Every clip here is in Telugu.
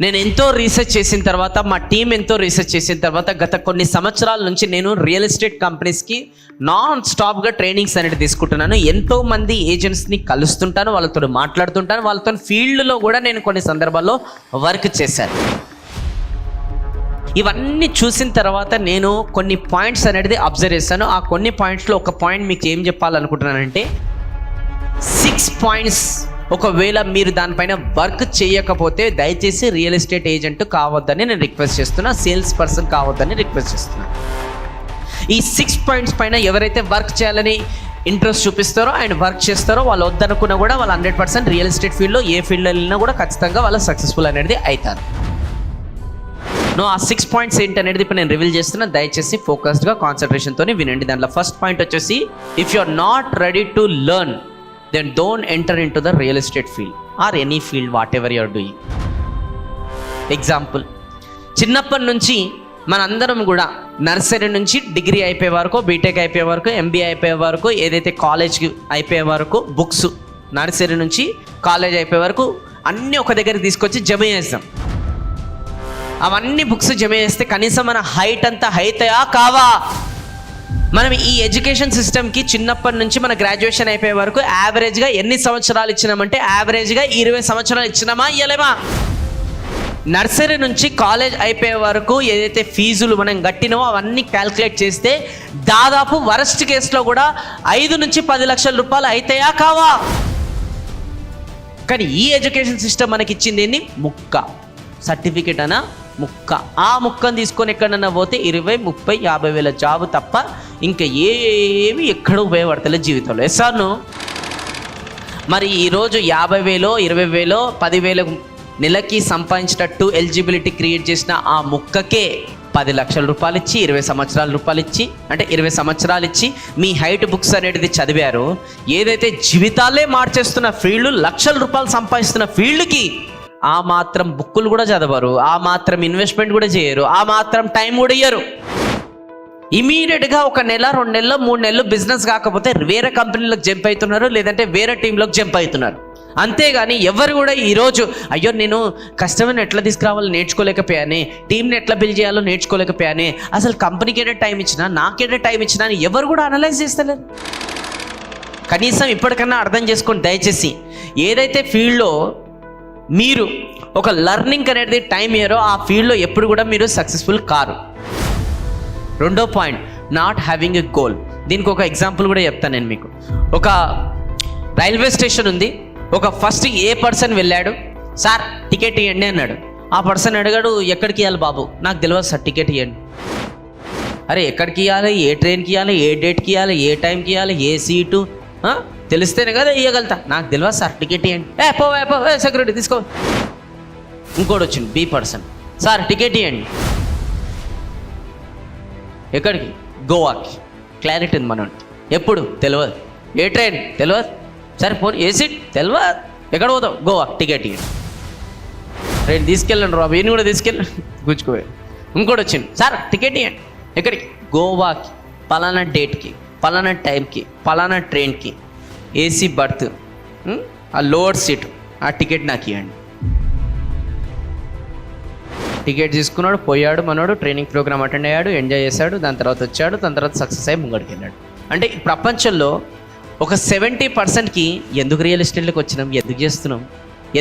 నేను ఎంతో రీసెర్చ్ చేసిన తర్వాత, మా టీం ఎంతో రీసెర్చ్ చేసిన తర్వాత, గత కొన్ని సంవత్సరాల నుంచి నేను రియల్ ఎస్టేట్ కంపెనీస్కి నాన్ స్టాప్గా ట్రైనింగ్స్ అనేది తీసుకుంటున్నాను. ఎంతో మంది ఏజెంట్స్ని కలుస్తుంటాను, వాళ్ళతో మాట్లాడుతుంటాను, వాళ్ళతో ఫీల్డ్లో కూడా నేను కొన్ని సందర్భాల్లో వర్క్ చేశాను. ఇవన్నీ చూసిన తర్వాత నేను కొన్ని పాయింట్స్ అనేది అబ్జర్వ్ చేశాను. ఆ కొన్ని పాయింట్స్లో ఒక పాయింట్ మీకు ఏం చెప్పాలనుకుంటున్నానంటే, 6 పాయింట్స్ ఒకవేళ మీరు దానిపైన వర్క్ చేయకపోతే దయచేసి రియల్ ఎస్టేట్ ఏజెంట్ కావద్దని నేను రిక్వెస్ట్ చేస్తున్నా, సేల్స్ పర్సన్ కావద్దని రిక్వెస్ట్ చేస్తున్నా. ఈ 6 పాయింట్స్ పైన ఎవరైతే వర్క్ చేయాలని ఇంట్రెస్ట్ చూపిస్తారో అండ్ వర్క్ చేస్తారో, వాళ్ళు వద్దనుకున్నా కూడా వాళ్ళు 100% రియల్ ఎస్టేట్ ఫీల్డ్లో ఏ ఫీల్డ్లో వెళ్ళినా కూడా ఖచ్చితంగా వాళ్ళు సక్సెస్ఫుల్ అనేది అవుతారు. ఆ 6 పాయింట్స్ ఏంటనేది ఇప్పుడు నేను రివీల్ చేస్తున్నా. దయచేసి ఫోకస్డ్గా కాన్సన్ట్రేషన్తో వినండి. దాంట్లో ఫస్ట్ పాయింట్ వచ్చేసి, if you are not ready to learn then don't enter into the real estate field or any field whatever you are doing. Example, చిన్నప్పటి నుంచి మనందరం కూడా నర్సరీ నుంచి డిగ్రీ అయిపోయే వరకు, బీటెక్ అయిపోయే వరకు, ఎంబీఏ అయిపోయే వరకు, ఏదైతే కాలేజ్కి అయిపోయే వరకు బుక్స్, నర్సరీ నుంచి కాలేజ్ అయిపోయే వరకు అన్నీ ఒక దగ్గరికి తీసుకొచ్చి జమ చేస్తాం. అవన్నీ బుక్స్ జమ చేస్తే కనీసం మన హైట్ అంతా హైతయా కావా? మనం ఈ ఎడ్యుకేషన్ సిస్టమ్కి చిన్నప్పటి నుంచి మన గ్రాడ్యుయేషన్ అయిపోయే వరకు యావరేజ్గా ఎన్ని సంవత్సరాలు ఇచ్చినామంటే, యావరేజ్గా 20 సంవత్సరాలు ఇచ్చినామా ఇవ్వలేమా? నర్సరీ నుంచి కాలేజ్ అయిపోయే వరకు ఏదైతే ఫీజులు మనం కట్టినామో అవన్నీ క్యాల్కులేట్ చేస్తే దాదాపు వరస్ట్ కేసులో కూడా 5 నుంచి 10 లక్షల రూపాయలు అయితాయా కావా? కానీ ఈ ఎడ్యుకేషన్ సిస్టమ్ మనకి ఇచ్చింది ఏంటి? ముక్క సర్టిఫికేట్ అనా ముక్క. ఆ ముక్కను తీసుకొని ఎక్కడన్నా పోతే 20, 30, 50 వేల జాబ్ తప్ప ఇంకా ఏమి ఎక్కడ ఉపయోగపడతలేదు జీవితంలో. ఎస్ఆర్ను మరి ఈరోజు 50,000, 20,000, 10,000 నెలకి సంపాదించేటట్టు ఎలిజిబిలిటీ క్రియేట్ చేసిన ఆ ముక్కకే 10 లక్షల రూపాయలు ఇచ్చి, 20 సంవత్సరాల రూపాయలు ఇచ్చి, అంటే 20 సంవత్సరాలు ఇచ్చి మీ హైట్ బుక్స్ అనేది చదివారు. ఏదైతే జీవితాలే మార్చేస్తున్న ఫీల్డ్, లక్షల రూపాయలు సంపాదిస్తున్న ఫీల్డ్కి ఆ మాత్రం బుక్కులు కూడా చదవరు, ఆ మాత్రం ఇన్వెస్ట్మెంట్ కూడా చేయరు, ఆ మాత్రం టైం కూడా ఇయ్యరు. ఇమీడియట్గా 1 నెల, 2 నెలలు, 3 నెలలు బిజినెస్ కాకపోతే వేరే కంపెనీలకు జంప్ అవుతున్నారు, లేదంటే వేరే టీంలోకి జంప్ అవుతున్నారు. అంతేగాని ఎవరు కూడా ఈరోజు అయ్యో నేను కస్టమర్ని ఎట్లా తీసుకురావాలో నేర్చుకోలేకపోయానే, టీంని ఎట్లా బిల్డ్ చేయాలో నేర్చుకోలేకపోయానే, అసలు కంపెనీకి ఏదో టైం ఇచ్చినా, నాకేదో టైం ఇచ్చినా అని ఎవరు కూడా అనలైజ్ చేస్తలేరు. కనీసం ఇప్పటికన్నా అర్థం చేసుకోండి దయచేసి. ఏదైతే ఫీల్డ్లో మీరు ఒక లర్నింగ్ అనేది టైం ఇయ్యారో ఆ ఫీల్డ్లో ఎప్పుడు కూడా మీరు సక్సెస్ఫుల్ కారు. రెండో point, not having a goal. దీనికి ఒక ఎగ్జాంపుల్ కూడా చెప్తాను నేను మీకు. ఒక రైల్వే స్టేషన్ ఉంది. ఒక ఫస్ట్ ఏ పర్సన్ వెళ్ళాడు, సార్ టికెట్ ఇవ్వండి అన్నాడు. ఆ పర్సన్ అడిగాడు, ఎక్కడికి ఇవ్వాలి బాబు? నాకు తెలియదు సార్, టికెట్ ఇవ్వండి. అరే ఎక్కడికి ఇవ్వాలి, ఏ ట్రైన్కి ఇవ్వాలి, ఏ డేట్కి ఇవ్వాలి, ఏ టైంకి ఇవ్వాలి, ఏ సీటు తెలిస్తేనే కదా ఇవ్వగలుగుతా. నాకు తెలియదు సార్, టికెట్ ఇవ్వండి. పో సెక్యూరిటీ తీసుకో. ఇంకోటి వచ్చింది, బి పర్సన్, సార్ టికెట్ ఇవ్వండి. ఎక్కడికి? గోవాకి. క్లారిటీ ఉంది మనం. ఎప్పుడు? తెలియదు. ఏ ట్రైన్? తెలియదు. సరే ఫోన్, ఏ సీట్? తెలియదు. ఎక్కడ పోతావు? గోవా. టికెట్ ఇవ్వండి. ట్రైన్ తీసుకెళ్ళండి రాబు, ఈయన కూడా తీసుకెళ్ళండి, గుచ్చుకోవాలి. ఇంకోటి వచ్చింది, సార్ టికెట్ ఇవ్వండి. ఎక్కడికి? గోవాకి, పలానా డేట్కి, పలానా టైంకి, పలానా ట్రైన్కి, ఏసీ బర్త్, ఆ లోవర్ సీట్, ఆ టికెట్ నాకు ఇవ్వండి. టికెట్ తీసుకున్నాడు, పోయాడు, మనోడు ట్రైనింగ్ ప్రోగ్రామ్ అటెండ్ అయ్యాడు, ఎంజాయ్ చేశాడు, దాని తర్వాత వచ్చాడు, దాని తర్వాత సక్సెస్ అయ్యి ముంగడికి వెళ్ళాడు. అంటే ఈ ప్రపంచంలో ఒక 70%కి ఎందుకు రియల్ ఎస్టేట్లోకి వచ్చినాం, ఎందుకు చేస్తున్నాం,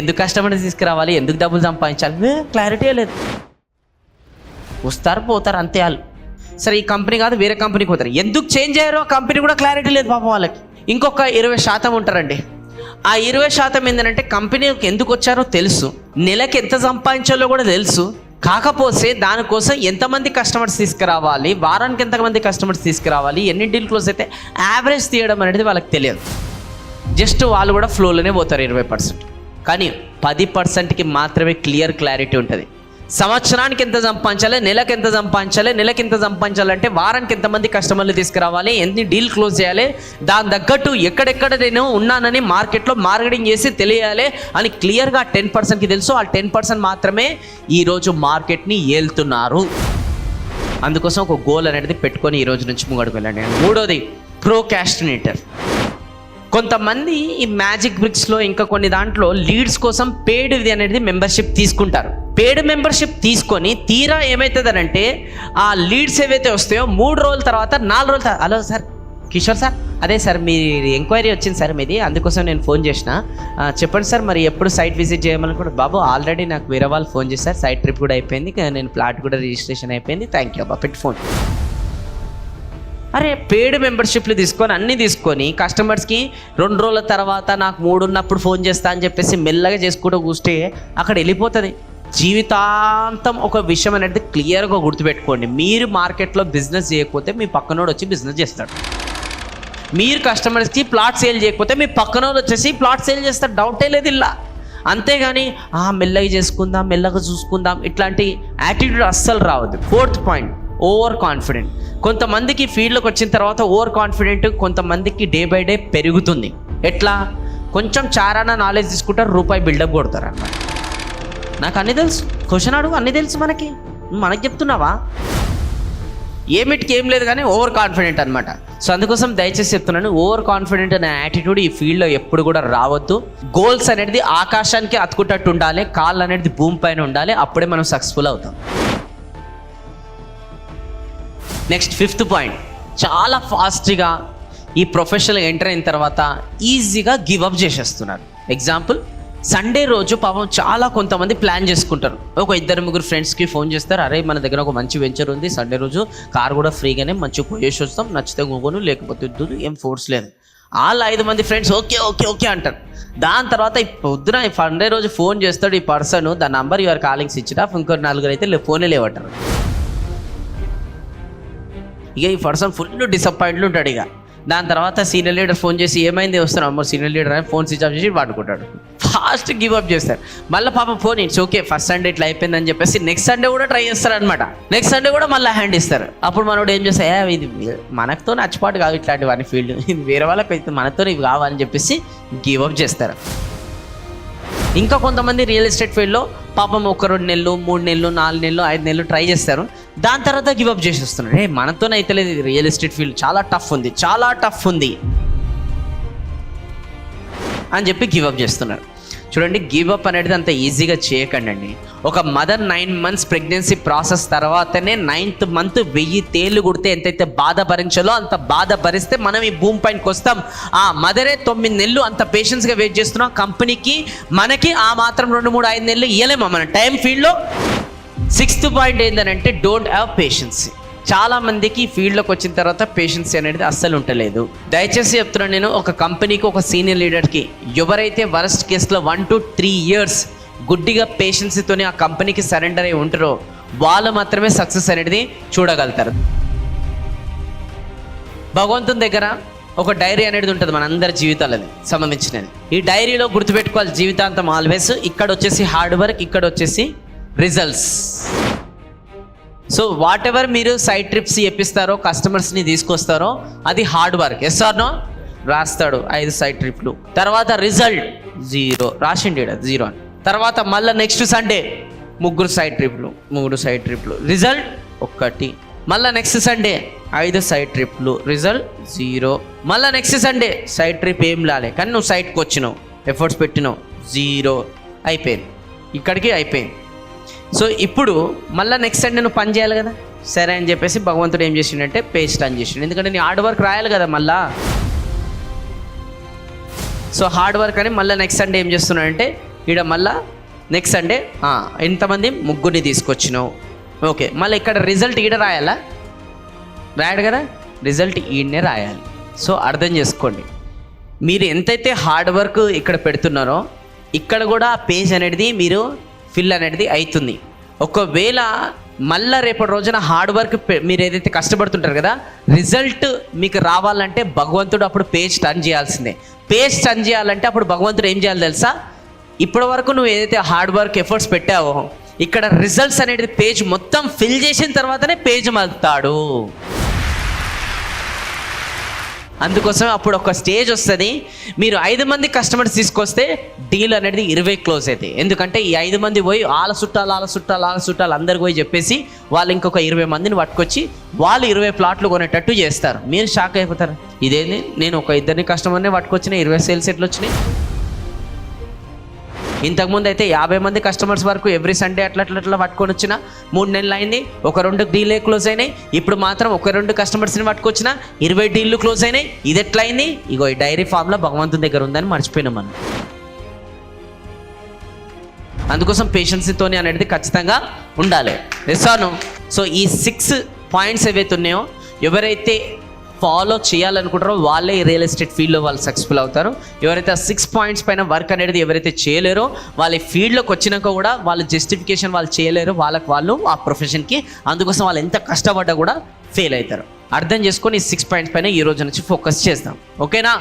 ఎందుకు కస్టమర్ని తీసుకురావాలి, ఎందుకు డబ్బులు సంపాదించాలి, క్లారిటీ లేదు. వస్తారు పోతారు అంతే వాళ్ళు. సరే ఈ కంపెనీ కాదు వేరే కంపెనీకి పోతారు, ఎందుకు చేంజ్ అయ్యారో ఆ కంపెనీ కూడా క్లారిటీ లేదు పాపం వాళ్ళకి. ఇంకొక 20% ఉంటారండి. ఆ 20% ఏంటంటే కంపెనీకి ఎందుకు వచ్చారో తెలుసు, నెలకి ఎంత సంపాదించాలో కూడా తెలుసు, కాకపోతే దానికోసం ఎంతమంది కస్టమర్స్ తీసుకురావాలి, వారానికి ఎంతమంది కస్టమర్స్ తీసుకురావాలి, ఎన్ని డీల్ క్లోజ్ అయితే యావరేజ్ తీయడం అనేది వాళ్ళకి తెలియదు. జస్ట్ వాళ్ళు కూడా ఫ్లోలోనే పోతారు 20%. కానీ 10%కి మాత్రమే క్లియర్ క్లారిటీ ఉంటుంది. సంవత్సరానికి ఎంత సంపాదించాలి, నెలకు ఎంత సంపాదించాలి, నెలకి ఎంత సంపాదించాలంటే వారానికి ఎంతమంది కస్టమర్లు తీసుకురావాలి, ఎన్ని డీల్ క్లోజ్ చేయాలి, దాని తగ్గట్టు ఎక్కడెక్కడ నేను ఉన్నానని మార్కెట్లో మార్కెటింగ్ చేసి తెలియాలి అని క్లియర్గా 10%కి తెలుసు. ఆ 10% మాత్రమే ఈరోజు మార్కెట్ని ఏలుతున్నారు. అందుకోసం ఒక గోల్ అనేది పెట్టుకొని ఈరోజు నుంచి ముంగడుకు వెళ్ళండి. మూడోది, ప్రోకాస్టినేటర్. కొంతమంది ఈ మ్యాజిక్ బ్రిక్స్లో ఇంకా కొన్ని దాంట్లో లీడ్స్ కోసం పెయిడ్ ఇది అనేది మెంబర్షిప్ తీసుకుంటారు. పెయిడ్ మెంబర్షిప్ తీసుకొని తీరా ఏమవుతుందనంటే ఆ లీడ్స్ ఏవైతే వస్తాయో 3 రోజుల తర్వాత 4 రోజుల తర్వాత, హలో సార్ కిషోర్ సార్, అదే సార్ మీ ఎంక్వైరీ వచ్చింది సార్ మీది, అందుకోసం నేను ఫోన్ చేసిన, చెప్పండి సార్ మరి ఎప్పుడు సైట్ విజిట్ చేయమనుకుంటే, బాబు ఆల్రెడీ నాకు వేరే వాళ్ళు ఫోన్ చేశారు, సైట్ ట్రిప్ కూడా అయిపోయింది, నేను ప్లాట్ కూడా రిజిస్ట్రేషన్ అయిపోయింది, థ్యాంక్ యూ అబ్బా, పెట్టి ఫోన్. అరే పెయిడ్ మెంబర్షిప్లు తీసుకొని అన్నీ తీసుకొని కస్టమర్స్కి 2 రోజుల తర్వాత నాకు 3 ఉన్నప్పుడు ఫోన్ చేస్తా అని చెప్పేసి మెల్లగా చేసుకుంటూ కూస్తే అక్కడ వెళ్ళిపోతుంది. జీవితాంతం ఒక విషయం అనేది క్లియర్గా గుర్తుపెట్టుకోండి, మీరు మార్కెట్లో బిజినెస్ చేయకపోతే మీ పక్కనోడు వచ్చి బిజినెస్ చేస్తాడు. మీరు కస్టమర్స్కి ప్లాట్ సేల్ చేయకపోతే మీ పక్కనోడు వచ్చేసి ప్లాట్ సేల్ చేస్తాడు, డౌటే లేదు ఇలా. అంతేగాని మెల్లగా చేసుకుందాం, మెల్లగా చూసుకుందాం, ఇట్లాంటి యాటిట్యూడ్ అస్సలు రావద్దు. 4th point, over confident. కొంతమందికి ఫీల్డ్లోకి వచ్చిన తర్వాత ఓవర్ కాన్ఫిడెంట్ కొంతమందికి డే బై డే పెరుగుతుంది. ఎట్లా? కొంచెం చారాన నాలెడ్జ్ తీసుకుంటారు, రూపాయి బిల్డప్ కొడతారు అన్నమాట. నాకు అన్నీ తెలుసు, క్వశ్చన్ అడుగు, అన్నీ తెలుసు, మనకి చెప్తున్నావా? ఏమిటికి ఏం లేదు కానీ ఓవర్ కాన్ఫిడెంట్ అనమాట. సో అందుకోసం దయచేసి చెప్తున్నాను, ఓవర్ కాన్ఫిడెంట్ అనే యాటిట్యూడ్ ఈ ఫీల్డ్లో ఎప్పుడు కూడా రావద్దు. గోల్స్ అనేది ఆకాశానికి అతుకున్నట్టు ఉండాలి, కాళ్ళు అనేది భూమి పైన ఉండాలి, అప్పుడే మనం సక్సెస్ఫుల్ అవుతాం. నెక్స్ట్ 5th పాయింట్, చాలా ఫాస్ట్గా ఈ ప్రొఫెషనల్ ఎంటర్ అయిన తర్వాత ఈజీగా గివ్ అప్ చేసేస్తున్నారు. ఎగ్జాంపుల్, సండే రోజు పాపం చాలా కొంతమంది ప్లాన్ చేసుకుంటారు. ఒక 2-3 ఫ్రెండ్స్కి ఫోన్ చేస్తారు, అరే మన దగ్గర ఒక మంచి వెంచర్ ఉంది, సండే రోజు కార్ కూడా ఫ్రీగానే మంచిగా పోయేసి వస్తాం, నచ్చితే గూగును లేకపోతే వద్దు, ఏం ఫోర్స్ లేదు. వాళ్ళు 5 మంది ఫ్రెండ్స్ ఓకే ఓకే ఓకే అంటారు. దాని తర్వాత పొద్దున సండే రోజు ఫోన్ చేస్తాడు ఈ పర్సన్, ద నంబర్ యువర్ కాలింగ్స్ ఇచ్చినా, ఇంకో 4 అయితే ఫోనే లేవంటారు. ఇక ఈ పర్సన్ ఫుల్ డిసప్పాయింట్లు ఉంటాడు. ఇక దాని తర్వాత సీనియర్ లీడర్ ఫోన్ చేసి ఏమైంది వస్తున్నాం, అమ్మో సీనియర్ లీడర్ అని ఫోన్ స్విచ్ ఆఫ్ చేసి వాడుకుంటాడు. ఫాస్ట్ గివ్ అప్ చేస్తారు. మళ్ళీ పాపం phone it's okay, first Sunday ఇట్లా అయిపోయిందని చెప్పేసి నెక్స్ట్ సండే కూడా ట్రై చేస్తారు అనమాట. నెక్స్ట్ సండే కూడా మళ్ళీ హ్యాండ్ ఇస్తారు. అప్పుడు మనోడు ఏం చేస్తా, ఇది మనతో నచ్చిపాటు కాదు ఇట్లాంటివన్నీ ఫీల్డ్, ఇది వేరే వాళ్ళకి అయితే మనతో ఇవి కావాలని చెప్పేసి గివ్ అప్ చేస్తారు. ఇంకా కొంతమంది రియల్ ఎస్టేట్ ఫీల్డ్లో పాపం 1-2 నెలలు 3 నెలలు 4 నెలలు 5 నెలలు ట్రై చేస్తారు. దాని తర్వాత గివ్ అప్ చేసేస్తున్నారు. మనతోనే అయితే లేదు, రియల్ ఎస్టేట్ ఫీల్డ్ చాలా టఫ్ ఉంది అని చెప్పి గివ్ అప్ చేస్తున్నారు. చూడండి, గివ్ అప్ అనేది అంత ఈజీగా చేయకండి. ఒక మదర్ 9 months ప్రెగ్నెన్సీ ప్రాసెస్ తర్వాతనే 9th month 1000 తేళ్లు కుడితే ఎంతైతే బాధ భరించాలో అంత బాధ భరిస్తే మనం ఈ భూమి పైనకి వస్తాం. ఆ మదరే 9 నెలలు అంత పేషెన్స్గా వెయిట్ చేస్తున్నాం. కంపెనీకి మనకి ఆ మాత్రం 2, 3, 5 నెలలు ఇవ్వలేమా మన టైం ఫీల్డ్లో. 6th పాయింట్ ఏంటంటే డోంట్ హ్యావ్ పేషెన్స్. చాలా మందికి ఫీల్డ్లోకి వచ్చిన తర్వాత పేషెన్స్ అనేది అస్సలు ఉండలేదు. దయచేసి చెప్తున్నాను నేను, ఒక కంపెనీకి ఒక సీనియర్ లీడర్కి ఎవరైతే వరస్ట్ కేసులో 1 to 3 years గుడ్డిగా పేషెన్స్తోనే ఆ కంపెనీకి సరెండర్ అయి ఉంటారో వాళ్ళు మాత్రమే సక్సెస్ అనేది చూడగలుగుతారు. భగవంతుని దగ్గర ఒక డైరీ అనేది ఉంటుంది మనందరి జీవితాలది సంబంధించినది. ఈ డైరీలో గుర్తుపెట్టుకోవాలి జీవితాంతం ఆల్వేస్, ఇక్కడ వచ్చేసి హార్డ్ వర్క్, ఇక్కడ వచ్చేసి రిజల్ట్స్. సో వాట్ ఎవర్ మీరు సైట్ ట్రిప్స్ చెప్పిస్తారో, కస్టమర్స్ని తీసుకొస్తారో అది hard work. Yes or no? రాస్తాడు 5 సైట్ ట్రిప్లు, తర్వాత రిజల్ట్ 0 రాసిండి 0 అని. తర్వాత మళ్ళీ నెక్స్ట్ సండే 3 సైట్ ట్రిప్లు రిజల్ట్ 1. మళ్ళీ నెక్స్ట్ సండే 5 సైట్ ట్రిప్లు రిజల్ట్ 0. మళ్ళీ నెక్స్ట్ సండే సైట్ ట్రిప్ ఏం లాలే, కానీ నువ్వు సైట్కి వచ్చినావు, ఎఫర్ట్స్ పెట్టినావు, 0 అయిపోయింది, ఇక్కడికి అయిపోయింది. సో ఇప్పుడు మళ్ళీ నెక్స్ట్ సండే నువ్వు పని చేయాలి కదా, సరే అని చెప్పేసి భగవంతుడు ఏం చేసిండంటే పేజ్ టర్న్ చేసిండు, ఎందుకంటే నీ హార్డ్ వర్క్ రాయాలి కదా మళ్ళా. సో హార్డ్ వర్క్ అని మళ్ళీ నెక్స్ట్ సండే ఏం చేస్తున్నాడంటే ఇక్కడ మళ్ళీ నెక్స్ట్ సండే ఎంతమంది 3 తీసుకొచ్చినావు, ఓకే, మళ్ళీ ఇక్కడ రిజల్ట్ ఈడ రాయాలా, రాయాడు కదా, రిజల్ట్ ఈడనే రాయాలి. సో అర్థం చేసుకోండి, మీరు ఎంతైతే హార్డ్ వర్క్ ఇక్కడ పెడుతున్నారో ఇక్కడ కూడా పేజ్ అనేది మీరు ఫిల్ అనేది అవుతుంది. ఒకవేళ మళ్ళీ రేపటి రోజున హార్డ్ వర్క్ మీరు ఏదైతే కష్టపడుతుంటారు కదా, రిజల్ట్ మీకు రావాలంటే భగవంతుడు అప్పుడు పేజ్ టర్న్ చేయాల్సిందే. పేజ్ టర్న్ చేయాలంటే అప్పుడు భగవంతుడు ఏం చేయాలి తెలుసా, ఇప్పటి వరకు నువ్వు ఏదైతే హార్డ్ వర్క్ ఎఫర్ట్స్ పెట్టావో ఇక్కడ రిజల్ట్స్ అనేది పేజ్ మొత్తం ఫిల్ చేసిన తర్వాతనే పేజ్ మలుతాడు. అందుకోసం అప్పుడు ఒక స్టేజ్ వస్తుంది, మీరు 5 మంది కస్టమర్స్ తీసుకొస్తే డీల్ అనేది 20 క్లోజ్ అవుతాయి. ఎందుకంటే ఈ 5 మంది పోయి వాళ్ళ చుట్టాలు అందరికి పోయి చెప్పేసి వాళ్ళు ఇంకొక 20 మందిని పట్టుకొచ్చి వాళ్ళు 20 ప్లాట్లు కొనేటట్టు చేస్తారు. మీరు షాక్ అయిపోతారు, ఇదేంది, నేను ఒక ఇద్దరిని కస్టమర్నే పట్టుకొచ్చిన 20 సేల్స్ ఎట్లా వచ్చినాయి? ఇంతకుముందు అయితే 50 మంది కస్టమర్స్ వరకు ఎవ్రీ సండే అట్లా పట్టుకొని వచ్చిన 3 నెలలు అయింది. ఒక 2 డీలే క్లోజ్ అయినాయి. ఇప్పుడు మాత్రం ఒక 2 కస్టమర్స్ని పట్టుకొచ్చిన 20 డీళ్ళు క్లోజ్ అయినాయి. ఇది ఎట్లా అయింది? ఇగో ఈ డైరీ ఫామ్లో భగవంతుని దగ్గర ఉందని మర్చిపోయినాం మనం. అందుకోసం పేషెన్స్తోని అనేది ఖచ్చితంగా ఉండాలి. ఎస్సాను. సో ఈ 6 పాయింట్స్ ఏవైతే ఉన్నాయో ఎవరైతే ఫాలో చేయాలనుకుంటారో వాళ్ళే ఈ రియల్ ఎస్టేట్ ఫీల్డ్లో వాళ్ళు సక్సెస్ఫుల్ అవుతారు. ఎవరైతే ఆ 6 పాయింట్స్ పైన వర్క్ అనేది ఎవరైతే చేయలేరో వాళ్ళ ఫీల్డ్లోకి వచ్చినాక కూడా వాళ్ళ జస్టిఫికేషన్ వాళ్ళు చేయలేరు, వాళ్ళు ఆ ప్రొఫెషన్కి. అందుకోసం వాళ్ళు ఎంత కష్టపడ్డా కూడా ఫెయిల్ అవుతారు. అర్థం చేసుకొని ఈ 6 పాయింట్స్ పైన ఈ రోజు నుంచి ఫోకస్ చేస్తాం. ఓకేనా?